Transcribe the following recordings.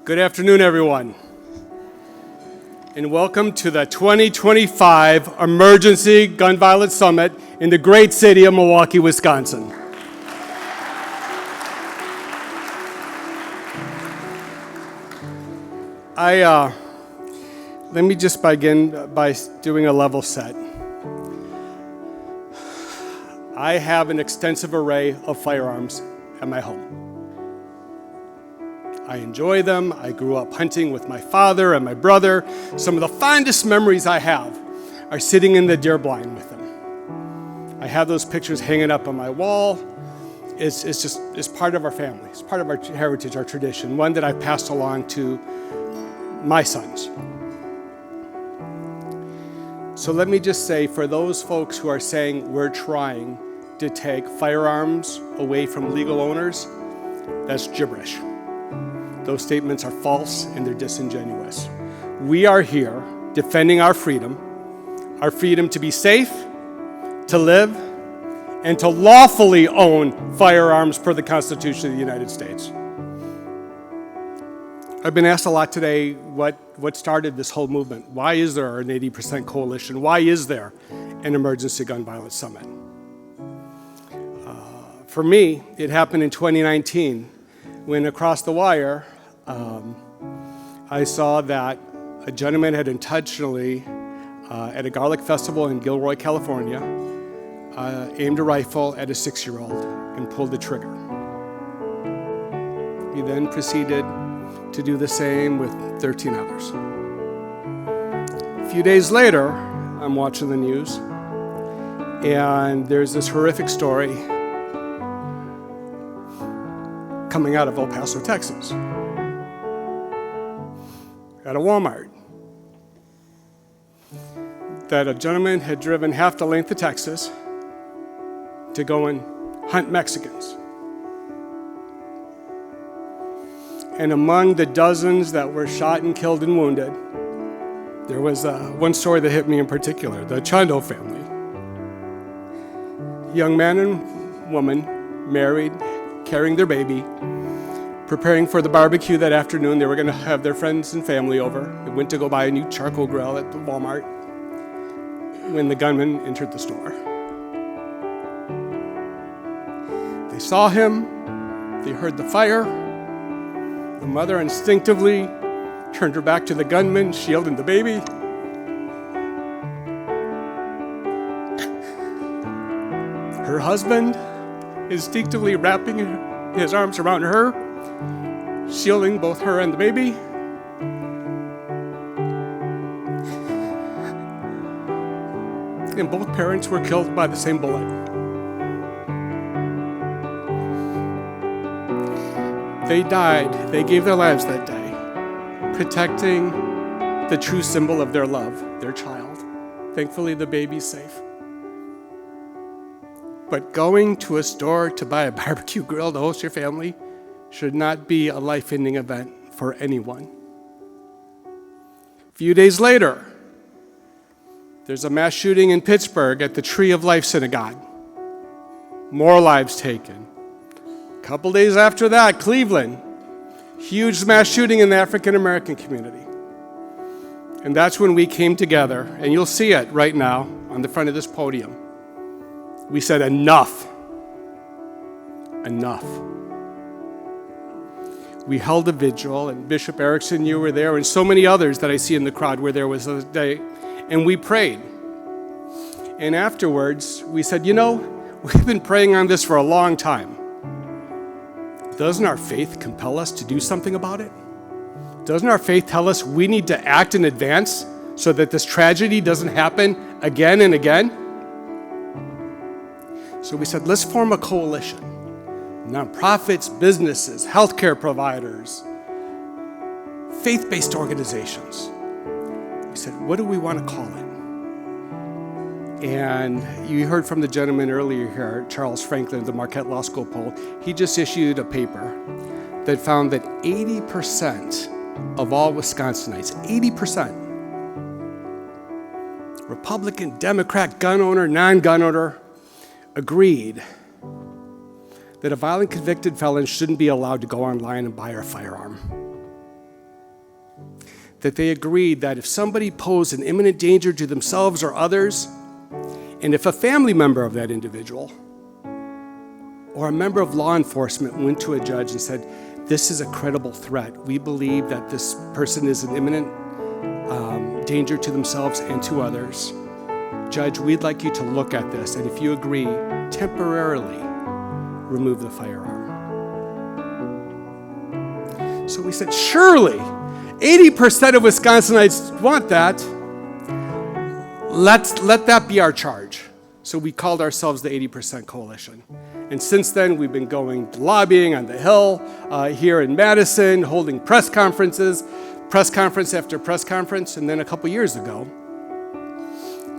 Good afternoon, everyone, and welcome to the 2025 Emergency Gun Violence Summit in the great city of Milwaukee, Wisconsin. Let me just begin by doing a level set. I have an extensive array of firearms at my home. I enjoy them. I grew up hunting with my father and my brother. Some of the fondest memories I have are sitting in the deer blind with them. I have those pictures hanging up on my wall. It's part of our family. It's part of our heritage, our tradition, one that I passed along to my sons. So let me just say, for those folks who are saying we're trying to take firearms away from legal owners, that's gibberish. Those statements are false and they're disingenuous. We are here defending our freedom to be safe, to live, and to lawfully own firearms per the Constitution of the United States. I've been asked a lot today what started this whole movement. Why is there an 80% coalition? Why is there an emergency gun violence summit? For me, it happened in 2019 when across the wire, I saw that a gentleman had intentionally, at a garlic festival in Gilroy, California, aimed a rifle at a 6-year-old and pulled the trigger. He then proceeded to do the same with 13 others. A few days later, I'm watching the news, and there's this horrific story coming out of El Paso, Texas, at a Walmart, that a gentleman had driven half the length of Texas to go and hunt Mexicans. And among the dozens that were shot and killed and wounded, there was one story that hit me in particular, the Chando family. Young man and woman, married, carrying their baby, preparing for the barbecue that afternoon. They were going to have their friends and family over. They went to go buy a new charcoal grill at the Walmart when the gunman entered the store. They saw him, they heard the fire. The mother instinctively turned her back to the gunman, shielding the baby. Her husband instinctively wrapping his arms around her, shielding both her and the baby. And both parents were killed by the same bullet. They died, they gave their lives that day, protecting the true symbol of their love, their child. Thankfully, the baby's safe. But going to a store to buy a barbecue grill to host your family should not be a life-ending event for anyone. A few days later, there's a mass shooting in Pittsburgh at the Tree of Life Synagogue. More lives taken. A couple days after that, Cleveland, huge mass shooting in the African American community. And that's when we came together, and you'll see it right now on the front of this podium. We said, enough. Enough. We held a vigil, and Bishop Erickson, you were there, and so many others that I see in the crowd where there was a day, and we prayed. And afterwards, we said, we've been praying on this for a long time. Doesn't our faith compel us to do something about it? Doesn't our faith tell us we need to act in advance so that this tragedy doesn't happen again and again? So we said, let's form a coalition. Nonprofits, businesses, healthcare providers, faith-based organizations. We said, what do we want to call it? And you heard from the gentleman earlier here, Charles Franklin, the Marquette Law School poll. He just issued a paper that found that 80% of all Wisconsinites, 80%, Republican, Democrat, gun owner, non-gun owner, agreed that a violent convicted felon shouldn't be allowed to go online and buy a firearm. That they agreed that if somebody posed an imminent danger to themselves or others, and if a family member of that individual or a member of law enforcement went to a judge and said, this is a credible threat, we believe that this person is an imminent danger to themselves and to others, Judge, we'd like you to look at this, and if you agree, temporarily remove the firearm. So we said, surely, 80% of Wisconsinites want that. Let that be our charge. So we called ourselves the 80% Coalition. And since then, we've been going lobbying on the Hill, here in Madison, holding press conference after press conference. And then a couple years ago,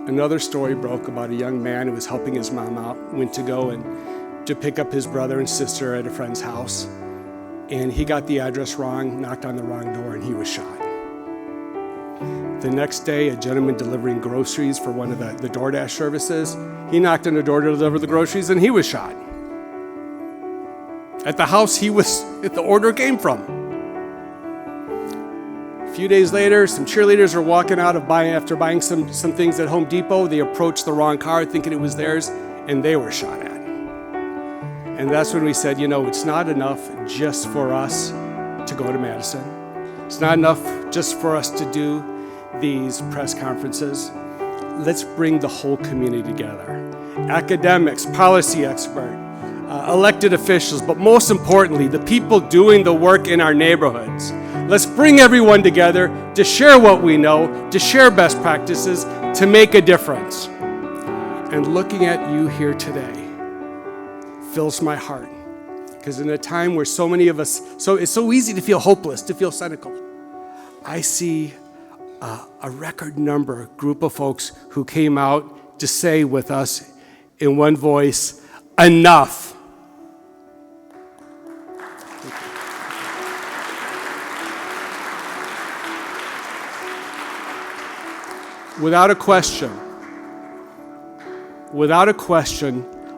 another story broke about a young man who was helping his mom out, went to go and to pick up his brother and sister at a friend's house. And he got the address wrong, knocked on the wrong door, and he was shot. The next day, a gentleman delivering groceries for one of the DoorDash services, he knocked on the door to deliver the groceries, and he was shot. At the house the order came from. A few days later, some cheerleaders were walking out after buying some things at Home Depot. They approached the wrong car thinking it was theirs, and they were shot at. And that's when we said, it's not enough just for us to go to Madison. It's not enough just for us to do these press conferences. Let's bring the whole community together. Academics, policy experts, elected officials, but most importantly, the people doing the work in our neighborhoods. Let's bring everyone together to share what we know, to share best practices, to make a difference. And looking at you here today fills my heart, because in a time where so many of us, it's so easy to feel hopeless, to feel cynical, I see a record group of folks who came out to say with us in one voice, enough. Without a question,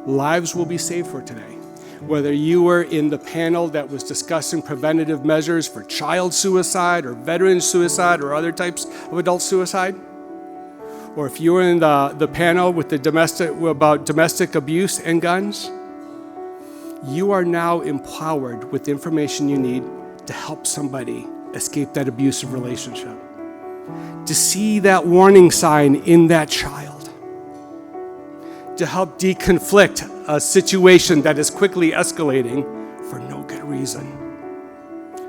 lives will be saved for today. Whether you were in the panel that was discussing preventative measures for child suicide or veteran suicide or other types of adult suicide, or if you were in the panel with about domestic abuse and guns, you are now empowered with the information you need to help somebody escape that abusive relationship, to see that warning sign in that child, to help deconflict a situation that is quickly escalating for no good reason.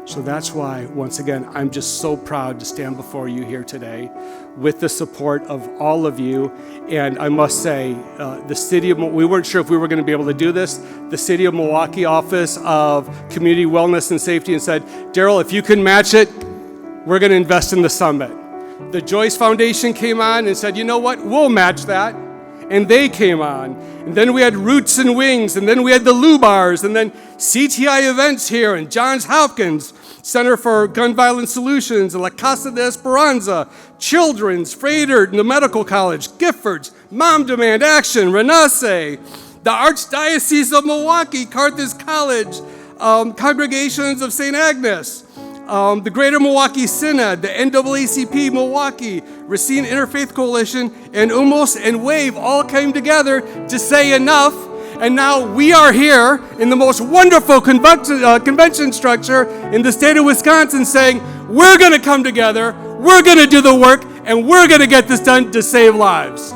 So that's why, once again, I'm just so proud to stand before you here today with the support of all of you. And I must say, we weren't sure if we were going to be able to do this. The City of Milwaukee Office of Community Wellness and Safety and said, Darryl, if you can match it, we're going to invest in the summit. The Joyce Foundation came on and said, you know what, we'll match that. And they came on. And then we had Roots and Wings, and then we had the Lou Bars, and then CTI Events here, and Johns Hopkins Center for Gun Violence Solutions, and La Casa de Esperanza, Children's, Freighter, the Medical College, Giffords, Mom Demand Action, Renaisse, the Archdiocese of Milwaukee, Carthage College, Congregations of St. Agnes, the Greater Milwaukee Synod, the NAACP Milwaukee, Racine Interfaith Coalition, and UMOS and WAVE all came together to say enough. And now we are here in the most wonderful convention structure in the state of Wisconsin saying, we're going to come together, we're going to do the work, and we're going to get this done to save lives.